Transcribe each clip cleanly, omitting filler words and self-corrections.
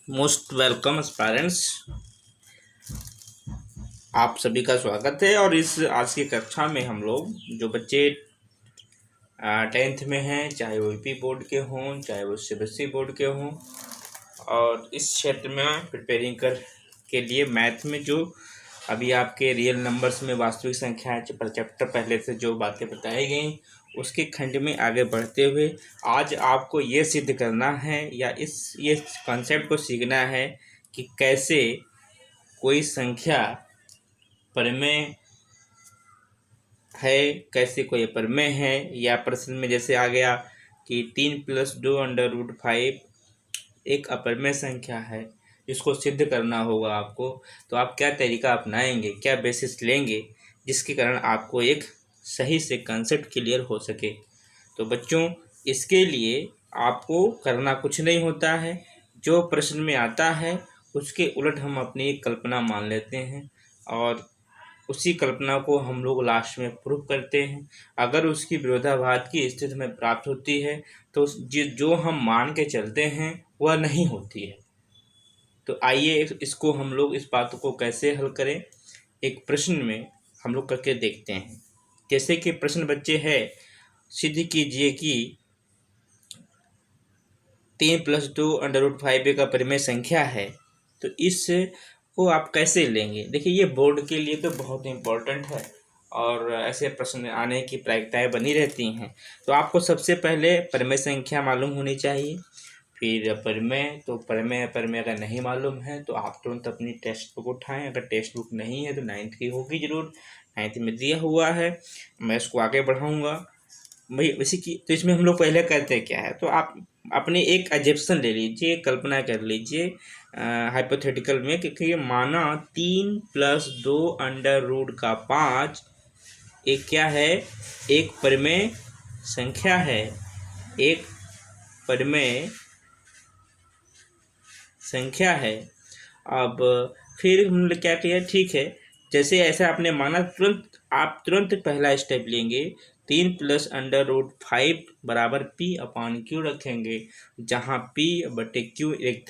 Most welcome parents. आप सभी का स्वागत है। और इस आज की कक्षा में हम लोग जो बच्चे 10th में हैं, चाहे वो यूपी बोर्ड के हों चाहे वो सीबीएसई बोर्ड के हों, और इस क्षेत्र में प्रिपेयरिंग कर के लिए मैथ में जो अभी आपके रियल नंबर्स में वास्तविक संख्याएं चैप्टर पहले से जो बातें बताई गई उसके खंड में आगे बढ़ते हुए आज आपको ये सिद्ध करना है या ये कॉन्सेप्ट को सीखना है कि कैसे कोई संख्या परिमेय है, कैसे कोई अपरिमेय है। या प्रश्न में जैसे आ गया कि 3+2√5 एक अपरिमेय संख्या है, इसको सिद्ध करना होगा आपको। तो आप क्या तरीका अपनाएंगे, क्या बेसिस लेंगे जिसके कारण आपको एक सही से कंसेप्ट क्लियर हो सके। तो बच्चों, इसके लिए आपको करना कुछ नहीं होता है। जो प्रश्न में आता है उसके उलट हम अपनी एक कल्पना मान लेते हैं और उसी कल्पना को हम लोग लास्ट में प्रूव करते हैं। अगर उसकी विरोधाभास की स्थिति में प्राप्त होती है तो जो हम मान के चलते हैं वह नहीं होती है। तो आइए इसको हम लोग इस बात को कैसे हल करें, एक प्रश्न में हम लोग करके देखते हैं। जैसे कि प्रश्न बच्चे है, सिद्ध कीजिए कि 3+2√5 एक अपरिमेय संख्या है। तो इस को आप कैसे लेंगे। देखिए, ये बोर्ड के लिए तो बहुत इम्पोर्टेंट है और ऐसे प्रश्न आने की प्रायिकताएँ बनी रहती हैं। तो आपको सबसे पहले परिमेय संख्या मालूम होनी चाहिए, फिर परिमेय। तो परिमेय अगर नहीं मालूम है तो आप तुरंत अपनी टेक्स्ट बुक उठाएं। अगर टेक्स्ट बुक नहीं है तो 9th की होगी ज़रूर, 9th में दिया हुआ है। मैं इसको आगे बढ़ाऊँगा भाई इसी की। तो इसमें हम लोग पहले करते क्या है, तो आप अपने एक एजम्पशन ले लीजिए, कल्पना कर लीजिए हाइपोथेटिकल में कि माना 3+2√5 एक क्या है, एक परिमेय संख्या है, एक परिमेय संख्या है। अब फिर हमने क्या किया, ठीक है, जैसे ऐसा आपने माना आप तुरंत पहला स्टेप लेंगे, 3+√5 बराबर P/Q रखेंगे, जहाँ P/Q एक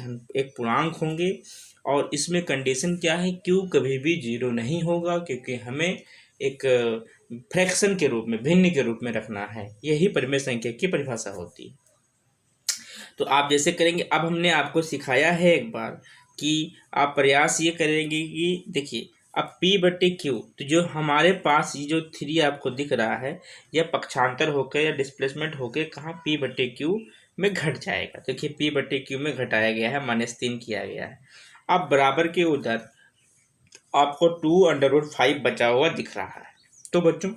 पूर्णांक होंगे। और इसमें कंडीशन क्या है, Q कभी भी 0 नहीं होगा क्योंकि हमें एक फ्रैक्शन के रूप में, भिन्न के रूप में रखना है। यही परिमेय संख्या की परिभाषा होती है। तो आप जैसे करेंगे, अब हमने आपको सिखाया है एक बार कि आप प्रयास ये करेंगे कि देखिए अब P/Q, तो जो हमारे पास ये जो 3 आपको दिख रहा है यह पक्षांतर होकर या डिस्प्लेसमेंट होकर कहाँ P/Q में घट जाएगा। देखिए P/Q में घटाया गया है, -3 किया गया है। अब बराबर के उधर आपको 2√5 बचा हुआ दिख रहा है। तो बच्चों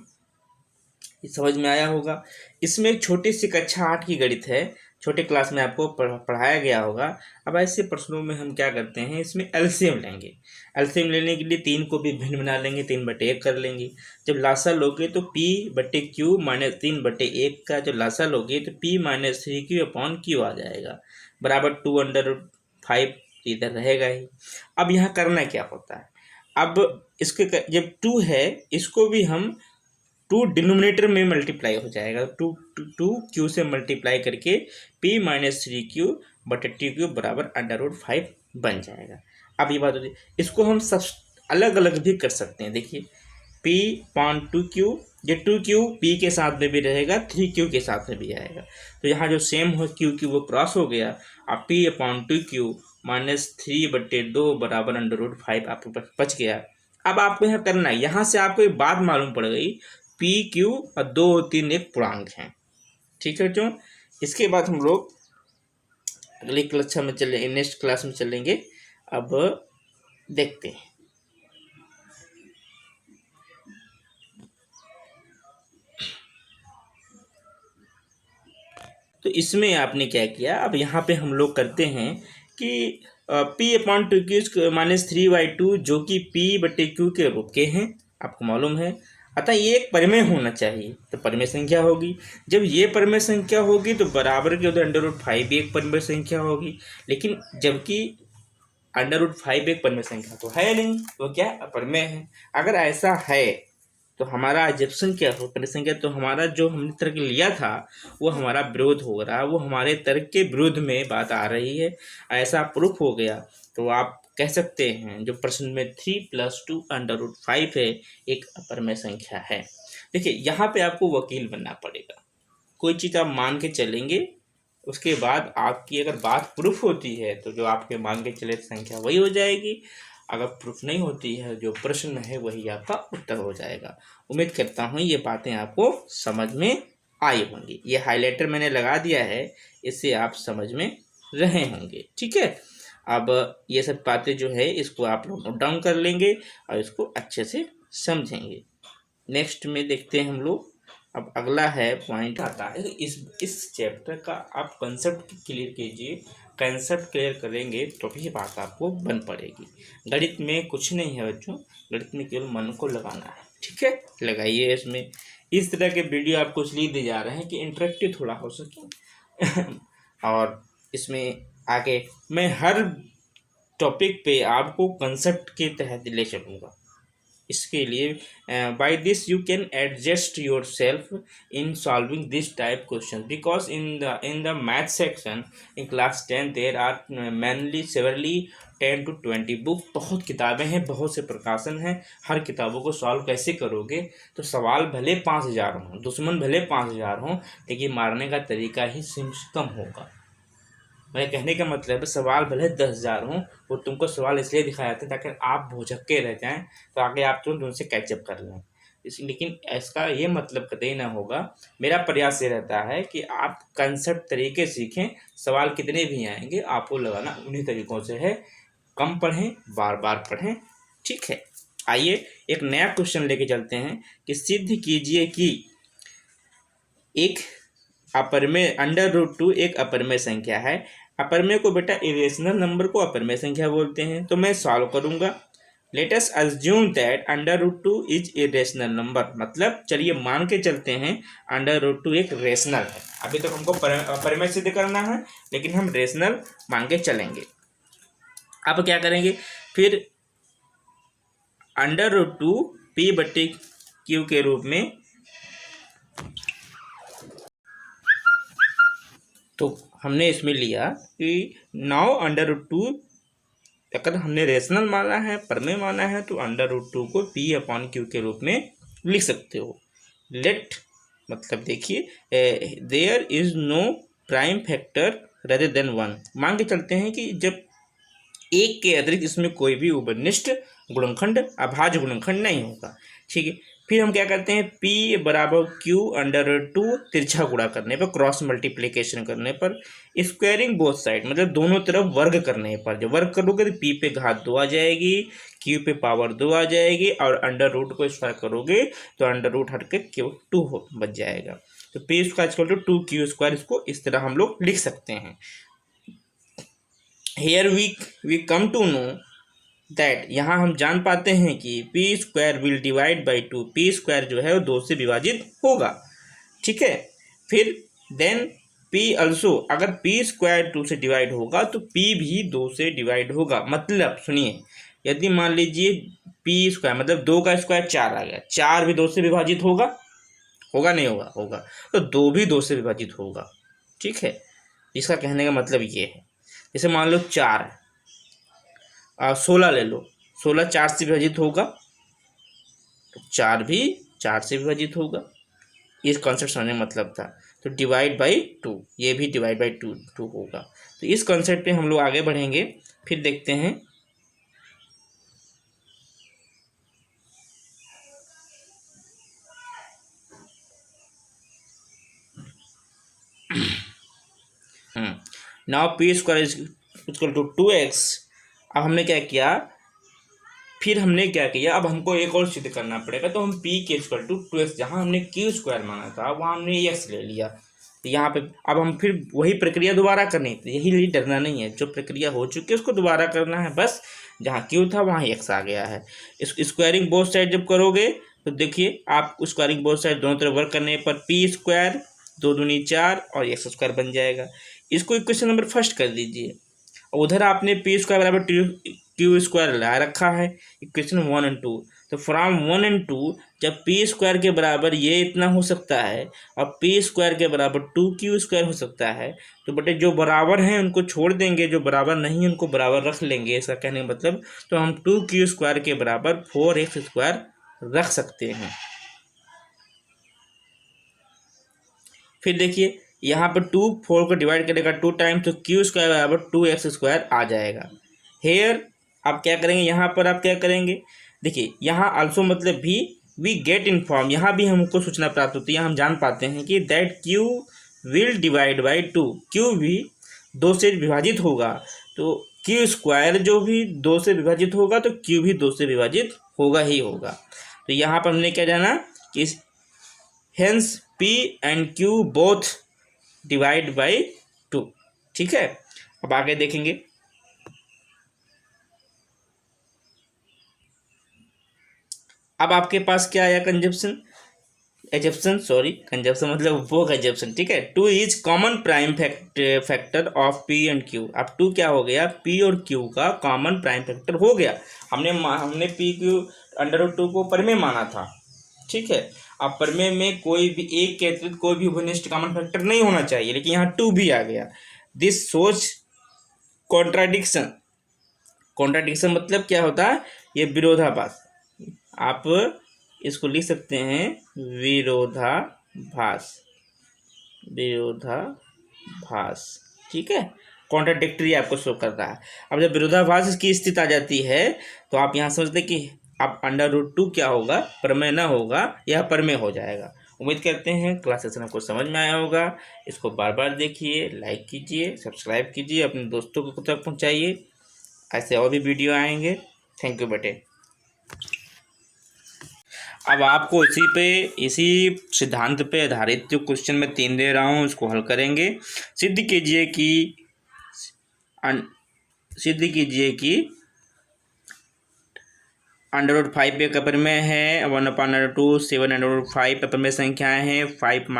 ये समझ में आया होगा। इसमें एक छोटी सी कक्षा 8 की गणित है, छोटे क्लास में आपको पढ़ाया गया होगा। अब ऐसे प्रश्नों में हम क्या करते हैं, इसमें एलसीएम लेंगे। एलसीएम लेने के लिए 3 को भी भिन्न बना लेंगे, 3/1 कर लेंगे। जब लासा लोगे तो P/Q -3/1 का जो लासा लोगे तो P-3Q/Q आ जाएगा, बराबर 2√5 इधर रहेगा ही। अब यहाँ करना क्या होता है, अब इसके जब 2 है इसको भी हम 2 डिनोमिनेटर में मल्टीप्लाई हो जाएगा, 2 Q से मल्टीप्लाई करके P-3Q/Q बराबर √5 बन जाएगा। अब ये बात होती है, इसको हम सब अलग अलग भी कर सकते हैं। देखिए P/2Q, ये 2Q P के साथ में भी रहेगा, 3Q के साथ में भी आएगा। तो यहाँ जो सेम हो Q वो क्रॉस हो गया। अब P/2Q -3/2 बराबर √5 आपके पास बच गया। अब आपको यहाँ करना है, यहाँ से आपको एक बात मालूम पड़ गई, P/Q और 2 और 3 एक पूर्णांक हैं। ठीक है बच्चों, इसके बाद हम लोग अगली कक्षा में चले, नेक्स्ट क्लास में चलेंगे। अब देखते हैं। तो इसमें आपने क्या किया, अब यहाँ पे हम लोग करते हैं कि P/2Q -3/2 जो कि P/Q के रूप के हैं, आपको मालूम है। अतः ये एक परिमेय होना चाहिए, तो परिमेय संख्या होगी। जब ये परिमेय संख्या होगी तो बराबर के उधर √5 भी एक परिमेय संख्या होगी। लेकिन जबकि √5 एक परिमेय संख्या तो है नहीं, तो क्या अपरिमेय है। अगर ऐसा है तो हमारा एजप्शन क्या हो, कंडीशन क्या, तो हमारा जो हमने तर्क लिया था वो हमारा विरोध हो रहा है, वो हमारे तर्क के विरुद्ध में बात आ रही है, ऐसा प्रूफ हो गया। तो आप कह सकते हैं जो प्रश्न में 3+2√5 है एक अपरमेय संख्या है। देखिए यहाँ पे आपको वकील बनना पड़ेगा, कोई चीज़ आप मान के चलेंगे, उसके बाद आपकी अगर बात प्रूफ होती है तो जो आपके मान के चले संख्या वही हो जाएगी, अगर प्रूफ नहीं होती है जो प्रश्न है वही आपका उत्तर हो जाएगा। उम्मीद करता हूँ ये बातें आपको समझ में आई होंगी। ये हाइलाइटर मैंने लगा दिया है, इससे आप समझ में रहे होंगे। ठीक है, अब ये सब बातें जो है इसको आप लोग नोट डाउन कर लेंगे और इसको अच्छे से समझेंगे। नेक्स्ट में देखते हैं हम लोग। अब अगला है पॉइंट आता है इस चैप्टर का आप कंसेप्ट क्लियर कीजिए, कंसेप्ट क्लियर करेंगे तो भी बात आपको बन पड़ेगी। गणित में कुछ नहीं है बच्चों, गणित में केवल मन को लगाना है। ठीक है, लगाइए इसमें। इस तरह के वीडियो आपको इसलिए दिए जा रहे हैं कि इंटरेक्टिव थोड़ा हो सके और इसमें आगे मैं हर टॉपिक पे आपको कंसेप्ट के तहत ले चलूँगा। इसके लिए by this you can adjust yourself in solving this type question, because in the math section in class 10 there are mainly severally 10 to 20 book. बहुत किताबें हैं, बहुत से प्रकाशन हैं, हर किताबों को सॉल्व कैसे करोगे, तो सवाल भले 5000 हों, दुश्मन भले 5000 हों, लेकिन मारने का तरीका ही सिस्टम होगा। मेरे कहने का मतलब है सवाल भले 10,000 हों, वो तुमको सवाल इसलिए दिखाए जाते हैं ताकि आप भुजक्के रह जाएं, तो आगे आप तुरंत उनसे कैचअप कर लें। लेकिन इसका ये मतलब कतई ना होगा। मेरा प्रयास ये रहता है कि आप कंसेप्ट तरीके सीखें, सवाल कितने भी आएंगे आपको लगाना उन्हीं तरीक़ों से है। कम पढ़ें, बार बार पढ़ें। ठीक है, आइए एक नया क्वेश्चन लेके चलते हैं कि सिद्ध कीजिए कि एक अपरमेय √2 एक अपरमेय संख्या है। अपरमेय को बेटा इरेशनल नंबर को अपरमेय संख्या बोलते हैं। तो मैं सॉल्व करूंगा। Let us assume that √2 is irrational number, मतलब चलिए मान के चलते हैं √2 एक रेशनल है। अभी तक हमको अपरमेय सिद्ध करना है, लेकिन हम रेशनल मान के चलेंगे। अब क्या करेंगे फिर, √2 p/q के रूप में, तो हमने इसमें लिया कि नाउ √2 अगर हमने रेशनल माना है, परमेय माना है, तो √2 को p/q के रूप में लिख सकते हो। लेट मतलब देखिए there is no prime factor rather than 1। मान के चलते हैं कि जब एक के अतिरिक्त इसमें कोई भी उभयनिष्ठ गुणनखंड अभाज्य गुणनखंड नहीं होगा। ठीक है, फिर हम क्या करते हैं, p = q√2 तिरछा गुणा करने पर, क्रॉस मल्टीप्लिकेशन करने पर, स्क्वायरिंग बोथ साइड मतलब दोनों तरफ वर्ग करने पर, जब वर्ग करोगे तो p पे घात 2 आ जाएगी, q पे पावर 2 आ जाएगी, और अंडर रूट को स्क्वायर करोगे तो अंडर रूट हट के केवल 2 बच जाएगा। तो p² 2q², इसको इस तरह हम लोग लिख सकते हैं। Here we come to know that यहाँ हम जान पाते हैं कि p² will divide by 2, p² जो है वो 2 से विभाजित होगा। ठीक है, फिर then p also, अगर p² 2 से डिवाइड होगा तो p भी 2 से डिवाइड होगा। मतलब सुनिए, यदि मान लीजिए p² मतलब 2 का स्क्वायर 4 आ गया, 4 भी 2 से विभाजित होगा, होगा नहीं होगा, होगा, तो 2 भी 2 से विभाजित होगा। ठीक है, इसका कहने का मतलब ये है। जैसे मान लो 4 है, 16 ले लो, 16 4 से विभाजित होगा, तो 4 भी 4 से विभाजित होगा। इस कॉन्सेप्ट समझने का मतलब था। तो डिवाइड बाई 2, ये भी डिवाइड बाई 2 होगा। तो इस कॉन्सेप्ट पे हम लोग आगे बढ़ेंगे। फिर देखते हैं नाउ p² = 2x। अब हमने क्या किया, फिर हमने क्या किया, अब हमको एक और सिद्ध करना पड़ेगा। तो हम p² 2x, जहाँ हमने q² माना था वहाँ हमने x ले लिया। तो यहाँ पे अब हम फिर वही प्रक्रिया दोबारा करनी है। यही लिए डरना नहीं है, जो प्रक्रिया हो चुकी है उसको दोबारा करना है बस। जहाँ q था वहाँ x आ गया है। इस स्क्वायरिंग बोथ साइड जब करोगे तो देखिए आप स्क्वायरिंग बोथ साइड दोनों तरफ वर्क करने पर p² 2 दूनी 4 और x² बन जाएगा। इसको इक्वेशन नंबर फर्स्ट कर दीजिए। उधर आपने p² = q² ला रखा है, इक्वेशन 1 और 2। तो फ्रॉम 1 एंड 2 जब पी स्क्वायर के बराबर ये इतना हो सकता है और पी स्क्वायर के बराबर 2q² हो सकता है, तो बेटे जो बराबर हैं उनको छोड़ देंगे, जो बराबर नहीं है उनको बराबर रख लेंगे, इसका कहने का मतलब। तो हम 2q² के बराबर 4x² रख सकते हैं। फिर देखिए यहाँ पर 2 4 को डिवाइड करेगा 2 टाइम्स, तो q² बराबर 2x² आ जाएगा। हेयर आप क्या करेंगे, यहाँ पर आप क्या करेंगे, देखिए यहाँ आल्सो मतलब भी वी गेट इन्फॉर्म, यहाँ भी हमको सूचना प्राप्त होती है, हम जान पाते हैं कि that q will divide by 2, q भी 2 से विभाजित होगा, तो q² जो भी 2 से विभाजित होगा तो q भी 2 से विभाजित होगा ही होगा। तो यहाँ पर हमने क्या जाना कि hence p and q both divide by 2। ठीक है, अब आगे देखेंगे। अब आपके पास क्या आया, कंजप्शन कंजप्शन मतलब वो कंजप्शन। ठीक है, 2 is common prime factor of p and q। अब 2 क्या हो गया, p और q का कॉमन प्राइम फैक्टर हो गया। हमने p q √2 को परमेय माना था। ठीक है, अब परमेय में कोई भी एक के अतिरिक्त कोई भी उभयनिष्ठ कॉमन फैक्टर नहीं होना चाहिए, लेकिन यहाँ 2 भी आ गया। दिस सोच कॉन्ट्राडिक्शन मतलब क्या होता है, ये विरोधाभास। आप इसको लिख सकते हैं विरोधाभास। ठीक है, कॉन्ट्राडिक्टरी आपको शो कर रहा है। अब जब विरोधाभास की स्थिति आ जाती है तो आप यहाँ समझते कि अब √2 क्या होगा, प्रमेय न होगा, यह प्रमेय हो जाएगा। उम्मीद करते हैं क्लास सेशन आपको समझ में आया होगा। इसको बार बार देखिए, लाइक कीजिए, सब्सक्राइब कीजिए, अपने दोस्तों को तक पहुँचाइए। ऐसे और भी वीडियो आएंगे। थैंक यू बेटे। अब आपको इसी सिद्धांत पे आधारित जो क्वेश्चन मैं 3 दे रहा हूँ उसको हल करेंगे। सिद्ध कीजिए कि √5 एक अपरिमेय है, 1/√2 7 √5 अपरिमेय संख्याएं हैं, 5 -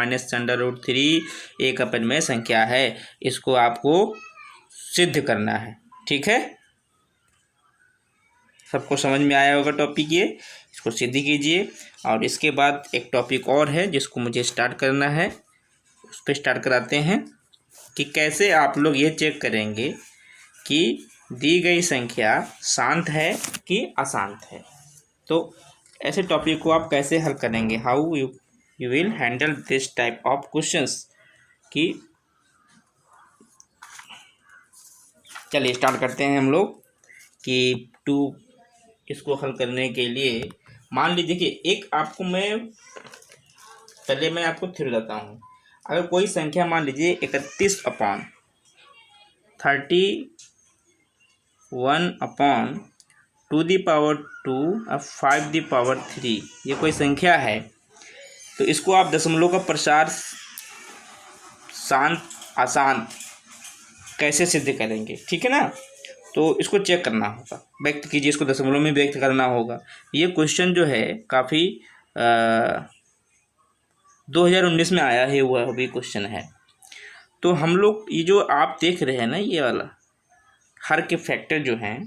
√3 एक अपरिमेय संख्या है। इसको आपको सिद्ध करना है। ठीक है, सबको समझ में आया होगा टॉपिक ये, इसको सिद्ध कीजिए। और इसके बाद एक टॉपिक और है जिसको मुझे स्टार्ट करना है, उस पर स्टार्ट कराते हैं कि कैसे आप लोग ये चेक करेंगे कि दी गई संख्या शांत है कि अशांत है। तो ऐसे टॉपिक को आप कैसे हल करेंगे, how you will handle this type of questions. कि चलिए स्टार्ट करते हैं हम लोग कि 2 इसको हल करने के लिए मान लीजिए कि एक आपको पहले मैं आपको थ्योरी बताता हूँ। अगर कोई संख्या मान लीजिए 31/2/2 और 5/3, ये कोई संख्या है, तो इसको आप दशमलव का प्रसार शांत अशांत कैसे सिद्ध करेंगे। ठीक है ना, तो इसको चेक करना होगा, व्यक्त कीजिए, इसको दशमलव में व्यक्त करना होगा। ये क्वेश्चन जो है काफ़ी 2019 में आया है, हुआ भी क्वेश्चन है। तो हम लोग ये जो आप देख रहे हैं ना, ये वाला हर के फैक्टर जो हैं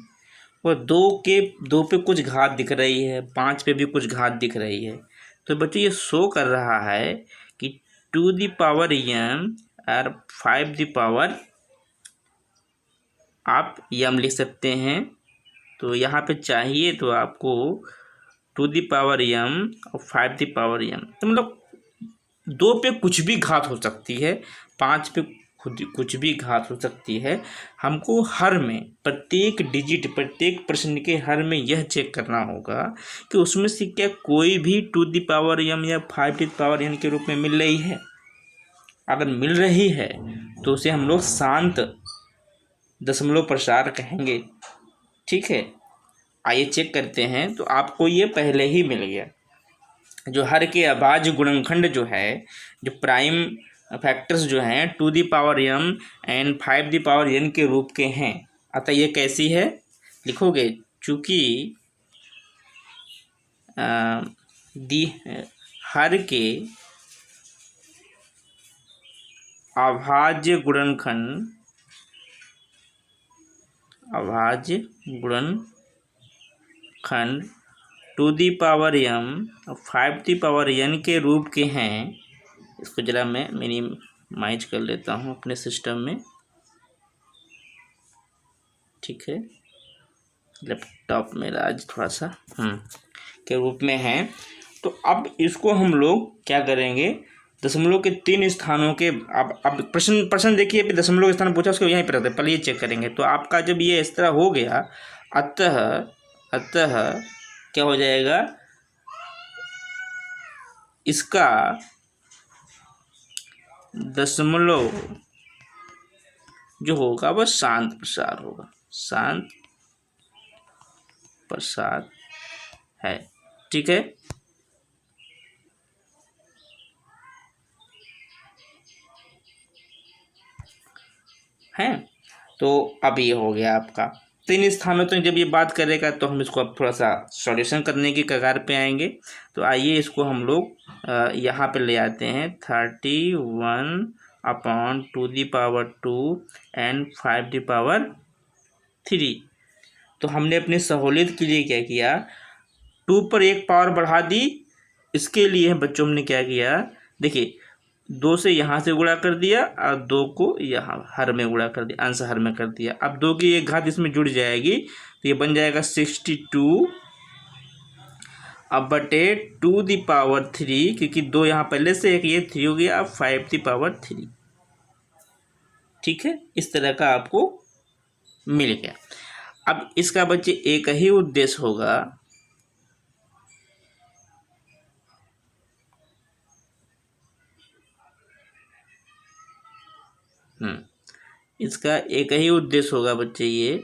वो 2 पे कुछ घात दिख रही है, 5 पे भी कुछ घात दिख रही है। तो बच्चों ये शो कर रहा है कि 2m और 5 आप यम लिख सकते हैं। तो यहाँ पे चाहिए तो आपको 2m और 5m, तो मतलब 2 पे कुछ भी घात हो सकती है, 5 पे कुछ भी घात हो सकती है। हमको हर में प्रत्येक डिजिट, प्रत्येक प्रश्न के हर में यह चेक करना होगा कि उसमें से क्या कोई भी 2m या 5m के रूप में मिल रही है। अगर मिल रही है तो उसे हम लोग शांत दशमलव प्रसार कहेंगे। ठीक है, आइए चेक करते हैं। तो आपको ये पहले ही मिल गया, जो हर के अभाज्य गुणनखंड जो है, जो प्राइम फैक्टर्स जो हैं 2m एंड 5n के रूप के हैं। अतः ये कैसी है, लिखोगे, चूँकि हर के अभाज्य गुणनखंड 2 to the power m 5 the power n के रूप के हैं। इसको जरा मैं मिनिमाइज कर लेता हूँ अपने सिस्टम में, ठीक है। लैपटॉप मेरा आज थोड़ा सा के रूप में है। तो अब इसको हम लोग क्या करेंगे, दशमलव के 3 स्थानों के, अब प्रश्न देखिए, अभी दशमलव के स्थान पूछा, उसको यहीं पर रखते, पहले ये चेक करेंगे। तो आपका जब ये इस तरह हो गया, अतः क्या हो जाएगा, इसका दशमलव जो होगा वह शांत प्रसार होगा, शांत प्रसार है, ठीक है। तो अब ये हो गया आपका 3 स्थानों तक। जब ये बात करेगा तो हम इसको अब थोड़ा सा सॉल्यूशन करने की कगार पे आएंगे। तो आइए इसको हम लोग यहाँ पे ले आते हैं। 31/2 एंड 5/3। तो हमने अपनी सहूलियत के लिए क्या किया, 2 पर 1 पावर बढ़ा दी। इसके लिए बच्चों हमने क्या किया, देखिए 2 से यहाँ से गुणा कर दिया और 2 को यहाँ हर में गुणा कर दिया, अंश हर में कर दिया। अब 2 की 1 घात इसमें जुड़ जाएगी, तो ये बन जाएगा 62 अब बटे 2 दी पावर 3, क्योंकि 2 यहाँ पहले से, एक ये 3 हो गया, अब 5 दी पावर 3, ठीक है। इस तरह का आपको मिल गया। अब इसका बच्चे एक ही उद्देश्य होगा, इसका एक ही उद्देश्य होगा बच्चे, ये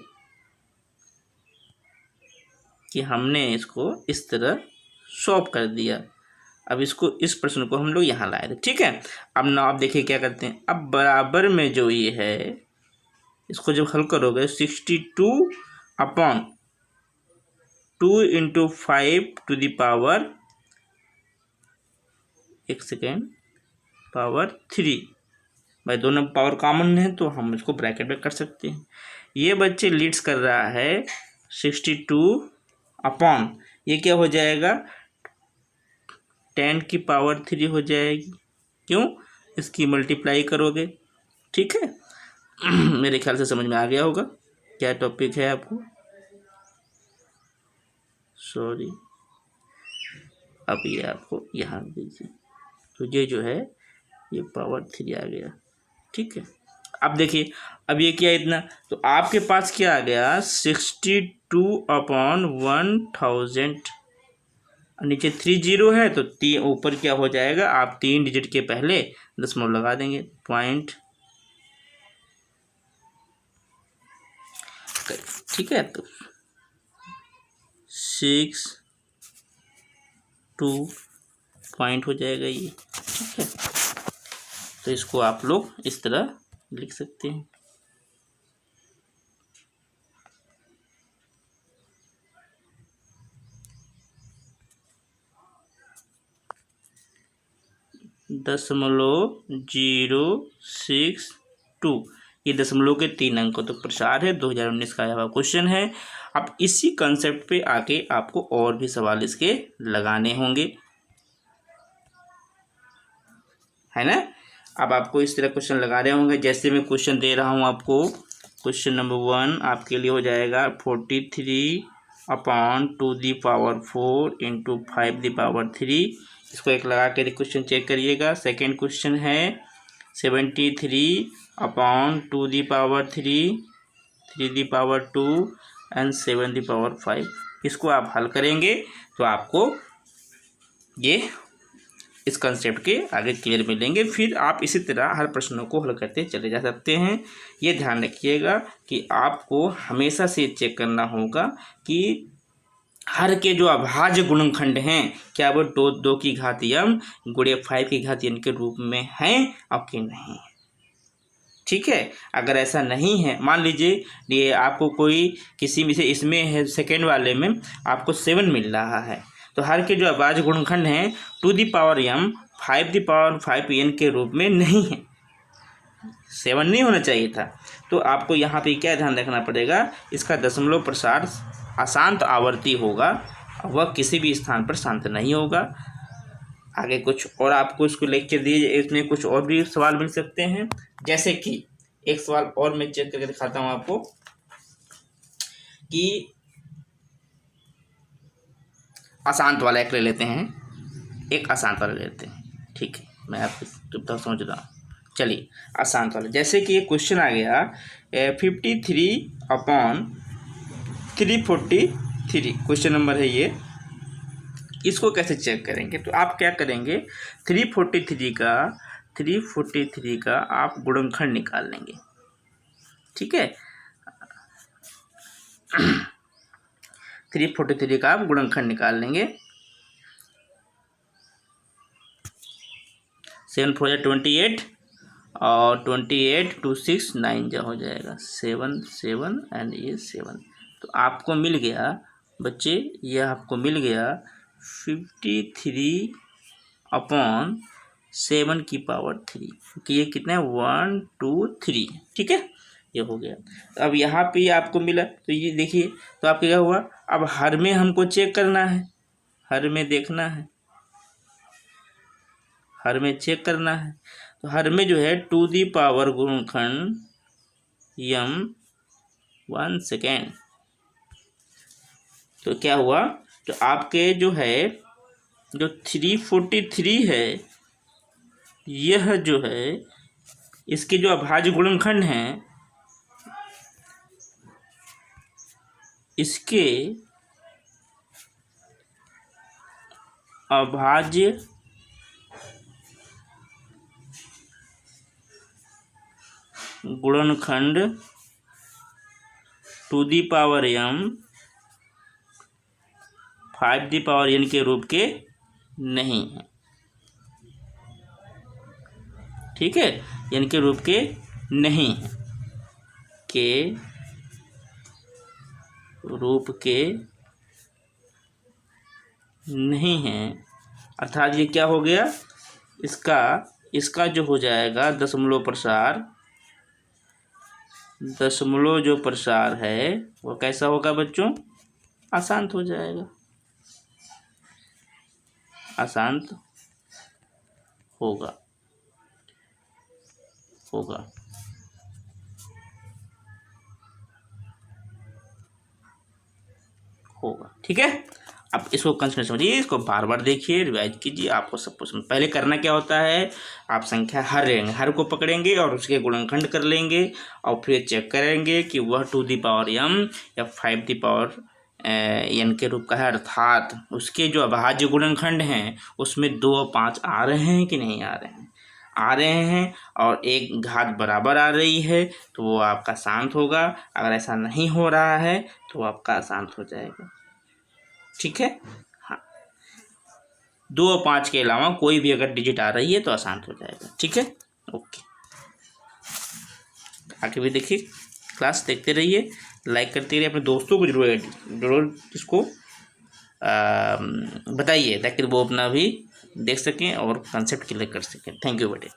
कि हमने इसको इस तरह सॉल्व कर दिया। अब इसको, इस प्रश्न को हम लोग यहाँ लाए थे, ठीक है। अब ना आप देखिए क्या करते हैं, अब बराबर में जो ये है, इसको जब हल करोगे 62/2 × 5 पावर 3, भाई दोनों पावर कॉमन है तो हम इसको ब्रैकेट में कर सकते हैं। ये बच्चे लीड्स कर रहा है 62 ये क्या हो जाएगा, 10 की पावर 3 हो जाएगी। क्यों, इसकी मल्टीप्लाई करोगे, ठीक है। मेरे ख्याल से समझ में आ गया होगा क्या टॉपिक है आपको, सॉरी। अब ये आपको यहाँ दीजिए, तो ये जो है ये पावर 3 आ गया, ठीक है। अब देखिए, अब ये क्या इतना, तो आपके पास क्या आ गया 62/1000, नीचे 30 है तो ऊपर क्या हो जाएगा, आप 3 डिजिट के पहले दशमलव लगा देंगे, पॉइंट, ठीक है। तो 62 पॉइंट हो जाएगा ये, ठीक है। तो इसको आप लोग इस तरह लिख सकते हैं। .062, ये दशमलव के 3 अंकों तक प्रसार है। 2019 का यह क्वेश्चन है। अब इसी कंसेप्ट पे आके आपको और भी सवाल इसके लगाने होंगे, है ना। अब आपको इस तरह क्वेश्चन लगा रहे होंगे, जैसे मैं क्वेश्चन दे रहा हूँ आपको। क्वेश्चन नंबर 1 आपके लिए हो जाएगा 43/2 दी पावर 4 × 5 दी पावर 3। इसको एक लगा के क्वेश्चन चेक करिएगा। सेकेंड क्वेश्चन है 73/2 the power 3 the power 2 and 7 the power 5। इसको आप हल करेंगे तो आपको ये इस कंसेप्ट के आगे क्लियर मिलेंगे। फिर आप इसी तरह हर प्रश्नों को हल करते चले जा सकते हैं। ये ध्यान रखिएगा कि आपको हमेशा से चेक करना होगा कि हर के जो अभाज्य गुणनखंड हैं क्या वो 2 की घात m गुणे 5 की घात n के रूप में हैं और कि नहीं, ठीक है। अगर ऐसा नहीं है, मान लीजिए ये आपको कोई किसी में से इसमें है, सेकेंड वाले में आपको 7 मिल रहा है, तो हर के जो अभाज्य गुणनखंड हैं 2 दी power m 5 the power 5 n के रूप में नहीं है, 7 नहीं होना चाहिए था। तो आपको यहाँ पे क्या ध्यान रखना पड़ेगा, इसका दशमलव प्रसार अशांत आवर्ती होगा वह किसी भी स्थान पर शांत नहीं होगा। आगे कुछ और आपको इसको लेक्चर दिए, इसमें कुछ और भी सवाल मिल सकते हैं। जैसे कि एक सवाल और मैं चेक करके दिखाता हूँ आपको कि अशांत वाला एक ले लेते हैं, एक अशांत वाला ले लेते हैं। ठीक है, मैं आपको जब तक समझ रहा हूँ। चलिए अशांत वाला, जैसे कि एक क्वेश्चन आ गया 53/343 क्वेश्चन नंबर है ये। इसको कैसे चेक करेंगे? तो आप क्या करेंगे, 343 का आप गुणनखंड निकाल लेंगे। ठीक है, 343 का आप गुणनखंड निकाल लेंगे। 7 4 28 और 28 2 6 9 जा हो जाएगा 7 7 एंड ये 7। तो आपको मिल गया बच्चे, यह आपको मिल गया 53/7 क्योंकि ये कितना है 1 2 3। ठीक है, ये हो गया। तो अब यहाँ पे आपको मिला, तो ये देखिए, तो आपके क्या हुआ, अब हर में हमको चेक करना है, हर में देखना है, हर में चेक करना है। तो हर में जो है 2 दी पावर गुणनखंड m 1 सेकेंड। तो क्या हुआ, तो आपके जो है जो 343 है, यह जो है इसके जो अभाज्य गुणनखंड हैं, इसके अभाज्य गुणनखंड 2 दी power m 5 the power n के रूप के नहीं है। ठीक है, n के रूप के नहीं है, के रूप के नहीं है। अर्थात ये क्या हो गया, इसका जो हो जाएगा दशमलव जो प्रसार है वो कैसा होगा बच्चों, अशांत हो जाएगा, अशांत होगा। ठीक है, अब इसको कंसिडर समझिए, इसको बार बार देखिए, रिवाइज कीजिए, आपको सब कुछ पहले करना क्या होता है, आप संख्या हर को पकड़ेंगे और उसके गुणनखंड कर लेंगे और फिर चेक करेंगे कि वह 2 दी पावर m या 5 दी पावर n के रूप का है। अर्थात उसके जो अभाज्य गुणनखंड हैं उसमें 2 और 5 आ रहे हैं कि नहीं आ रहे हैं और एक घात बराबर आ रही है, तो वो आपका शांत होगा। अगर ऐसा नहीं हो रहा है तो वो आपका अशांत हो जाएगा। ठीक है, हाँ, 2 और 5 के अलावा कोई भी अगर डिजिट आ रही है तो अशांत हो जाएगा। ठीक है, ओके। आगे भी देखिए, क्लास देखते रहिए, लाइक करते रहिए, अपने दोस्तों को जरूर इसको बताइए ताकि वो अपना भी देख सकें और कंसेप्ट क्लियर कर सकें। थैंक यू बेटे।